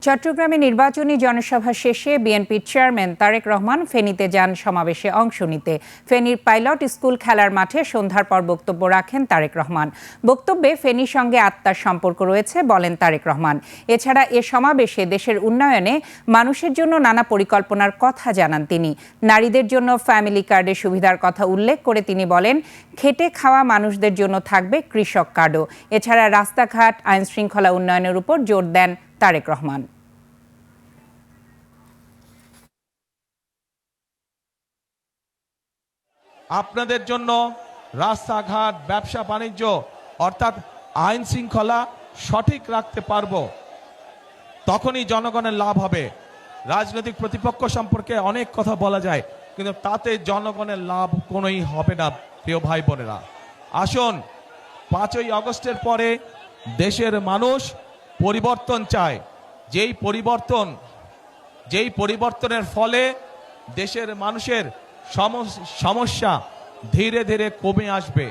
চট্টগ্রামে নির্বাচনী জনসভা শেষে বিএনপির চেয়ারম্যান তারেক রহমান ফেনীতে যান সমাবেশে অংশ নিতে। ফেনীর পাইলট স্কুল খেলার মাঠে সন্ধ্যার পর বক্তব্য রাখেন তারেক রহমান। বক্তব্যে ফেনীর সঙ্গে আত্মার সম্পর্ক রয়েছে বলেন তারেক রহমান। এছাড়া এ সমাবেশে দেশের উন্নয়নে মানুষের জন্য নানা পরিকল্পনার কথা জানান তিনি। নারীদের জন্য ফ্যামিলি কার্ডের সুবিধার কথা উল্লেখ করে তিনি বলেন, খেটে খাওয়া মানুষদের জন্য থাকবে কৃষক কার্ডও। এছাড়া রাস্তাঘাট, আইনশৃঙ্খলা উন্নয়নের উপর জোর দেন তারেক রহমান। আপনাদের জন্য রাস্তাঘাট, ব্যবসা বাণিজ্য অর্থাৎ আইন শৃঙ্খলা সঠিক রাখতে পারবো, তখনই জনগণের লাভ হবে। রাজনৈতিক প্রতিপক্ষ সম্পর্কে অনেক কথা বলা যায়, কিন্তু তাতে জনগণের লাভ কোনোই হবে না। প্রিয় ভাই বোনেরা, আসুন 5ই আগস্টের পরে দেশের মানুষ পরিবর্তন চায়। যেই পরিবর্তনের ফলে দেশের মানুষের সমস্যা ধীরে ধীরে কমে আসবে।